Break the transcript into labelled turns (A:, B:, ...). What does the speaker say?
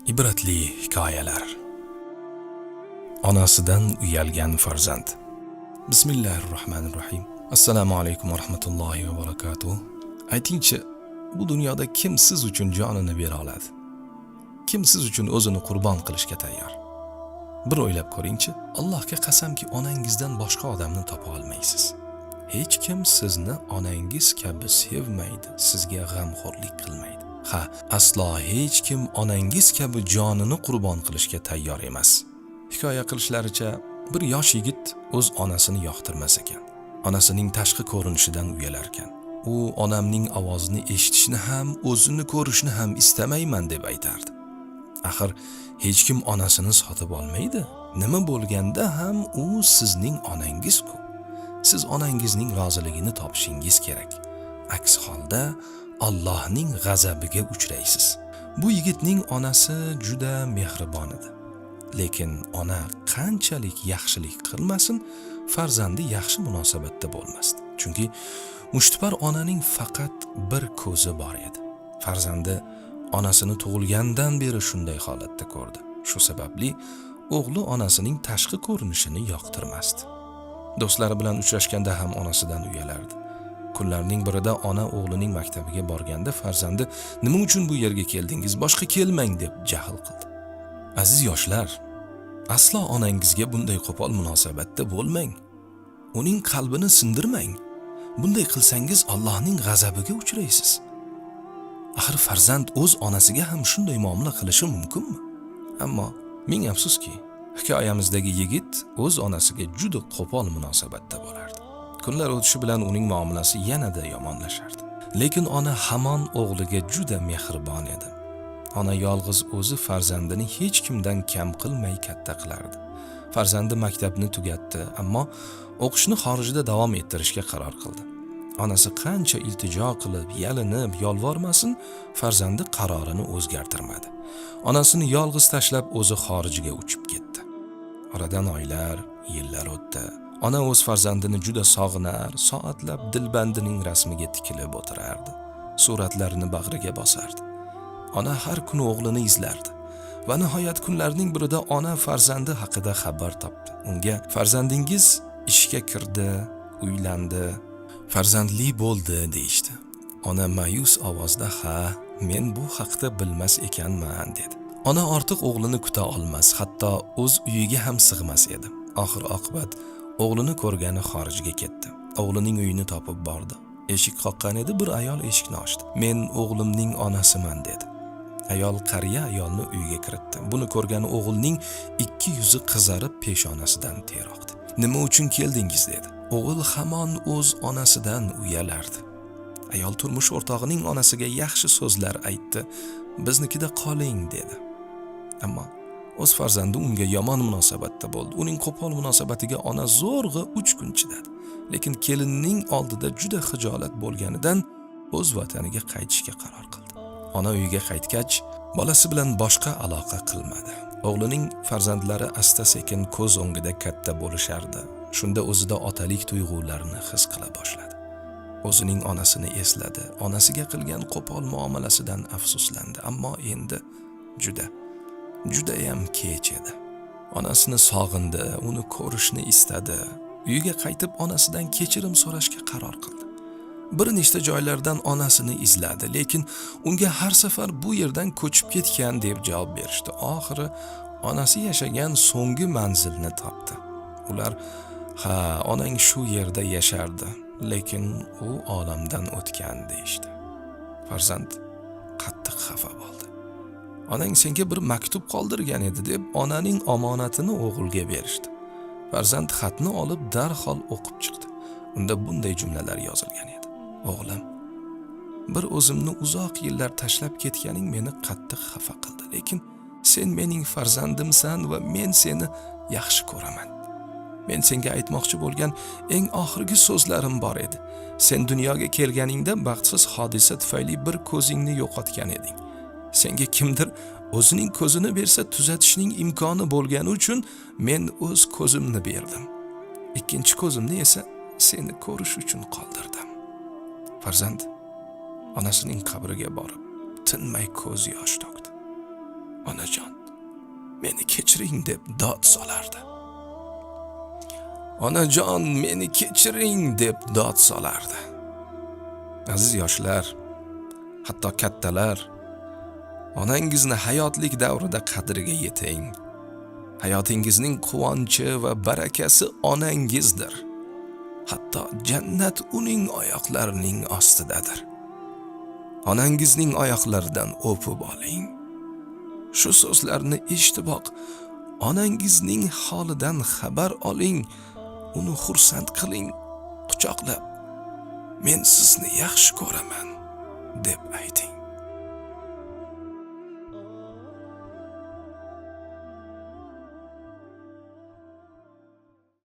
A: Ibratli hikoyalar. Onasidan uyalgan farzand. Bismillahirrohmanirrohim. Assalomu alaykum va rahmatullohi va barakatuh. Aytingchi, bu dunyoda kim siz uchun jonini bera oladi? Kim siz uchun o'zini qurbon qilishga tayyor? Bir o'ylab ko'ringchi. Allohga qasamki, onangizdan boshqa odamni topa olmaysiz. Hech kim sizni onangiz kabi sevmaydi, sizga g'amxo'rlik qilmaydi. Ha, aslo hech kim onangiz kabi jonini qurbon qilishga tayyor emas. Hikoya qilishlaricha, bir yosh yigit o'z onasini yoqtirmas ekan. Onasining tashqi ko'rinishidan uyalar ekan. U onamning ovozini eshitishni ham, o'zini ko'rishni ham istamayman deb aytardi. Axir hech kim onasini sotib olmaydi. Nima bo'lganda ham u sizning onangiz-ku. Siz onangizning roziligini topishingiz kerak. Aks holda Allohning g'azabiga uchraysiz. Bu yigitning onasi juda mehribon edi. Lekin ona qanchalik yaxshilik qilmasin, farzandi yaxshi munosabatda bo'lmasdi. Chunki mushtipar onaning faqat bir ko'zi bor edi. Farzandi onasini tug'ilgandan beri shunday holatda ko'rdi. Shu sababli o'g'li onasining tashqi ko'rinishini yoqtirmasdi. Do'stlari bilan uchrashganda ham onasidan uyalardi. Kunlarning birida ona o'g'lining maktabiga borganda farzandi "Nima uchun bu yerga keldingiz? Boshqa kelmang" deb jahl qildi. Aziz yoshlar, aslo onangizga bunday qo'pol munosabatda bo'lmang. Uning qalbini sindirmang. Bunday qilsangiz Allohning g'azabiga uchraysiz. Axir farzand o'z onasiga ham shunday muomala qilishi mumkinmi? Ammo ming afsuski, hikoyamizdagi yigit o'z onasiga juda qo'pol munosabatda bo'lardi. Kunlar o'tishi bilan uning muomalasi yanada yomonlashardi. Lekin ona hamon o'g'liga juda mehribon edi. Ona yolg'iz o'zi farzandini hech kimdan kam qilmay katta qilardi. Farzandi maktabni tugatdi, ammo o'qishni xorijda davom ettirishga qaror qildi. Onasi qancha iltijo qilib, yalinib, yolvormasin, farzandi qarorini o'zgartirmadi. Onasini yolg'iz tashlab o'zi xorijga uchib ketdi. Oradan oylar, yillar o'tdi. Ona o'z farzandini juda sog'inar, soatlab dilbandining rasmiga tikilib o'tirardi. Suratlarini bag'riga bosardi. Ona har kuni o'g'lini izlardi. Va nihoyat kunlarning birida ona farzandi haqida xabar topdi. Unga "Farzandingiz ishga kirdi, uylandi, farzandli bo'ldi" deyishdi. Ona ma'yus ovozda "Ha, men bu haqda bilmas ekanman" dedi. Ona ortiq o'g'lini kuta olmas, hatto o'z uyiga ham sig'mas edi. Oxir oqibat o'g'lini ko'rgani xorijga ketdi. O'g'lining uyini topib bordi. Eshik qoqqan edi, bir ayol eshikni ochdi. "Men o'g'limning onasiman" dedi. Ayol qariya ayolni uyga kiritdi. Buni ko'rgan o'g'ilning ikki yuzi qizarib peshonasidan ter oqdi. "Nima uchun keldingiz?" dedi. O'g'il hamon o'z onasidan uyalardi. Ayol turmush o'rtog'ining onasiga yaxshi so'zlar aytdi. "Biznikida qoling" dedi. Ammo o'z farzandi unga yomon munosabatda bo'ldi. Uning qo'pol munosabatiga ona zo'rg'a 3 kun chidadi. Lekin kelinning oldida juda xijolat bo'lganidan o'z vataniga qaytishga qaror qildi. Ona uyiga qaytgach, bolasi bilan boshqa aloqa qilmadi. O'g'lining farzandlari asta-sekin ko'z o'ngida katta bo'lishardi. Shunda o'zida otalik tuyg'ularini his qila boshladi. O'zining onasini esladi. Onasiga qilgan qo'pol muomalasidan afsuslandi, ammo endi judayam kech edi. Onasini sog'indi, uni ko'rishni istadi. Uyiga qaytib onasidan kechirim so'rashga qaror qildi. Bir nechta joylardan onasini izladi, lekin unga har safar "Bu yerdan ko'chib ketgan" deb javob berishdi. Oxiri onasi yashagan so'nggi manzilni topdi. Ular "Ha, onang shu yerda yashardi, lekin u olamdan o'tgan" deyishdi. Farzand qattiq xafa bo'ldi. "Onang senga bir maktub qoldirgan edi" deb onaning omonatini o'g'ilga berishdi. Farzand xatni olib darhol o'qib chiqdi. Unda bunday jumlalar yozilgan edi. "O'g'lim, bir o'zimni uzoq yillar tashlab ketganing meni qattiq xafa qildi, lekin sen mening farzandimsan va men seni yaxshi ko'raman. Men senga aytmoqchi bo'lgan eng oxirgi so'zlarim bor edi. Sen dunyoga kelganingda baxtsiz hodisa tufayli bir ko'zingni yo'qotgan eding. Senga kimdir o'zining ko'zini bersa tuzatishning imkoni bo'lgani uchun men o'z ko'zimni berdim. Ikkinchi ko'zimni esa seni ko'rish uchun qoldirdim." Farzand onasining qabriga borib tinmay ko'z yosh to'kdi. onajon, meni kechiring deb dod solardi. Onajon, meni kechiring deb dod solardi. Aziz yoshlar, hatto kattalar, onangizni hayotlik davrida qadriga yeting. Hayotingizning quvonchi va barakasi onangizdir. Hatto jannat uning oyoqlarining ostidadir. Onangizning oyoqlaridan o'pib oling. Shu so'zlarni eshitiboq onangizning holidan xabar oling, uni xursand qiling, quchoqlab, men sizni yaxshi ko'raman deb ayting.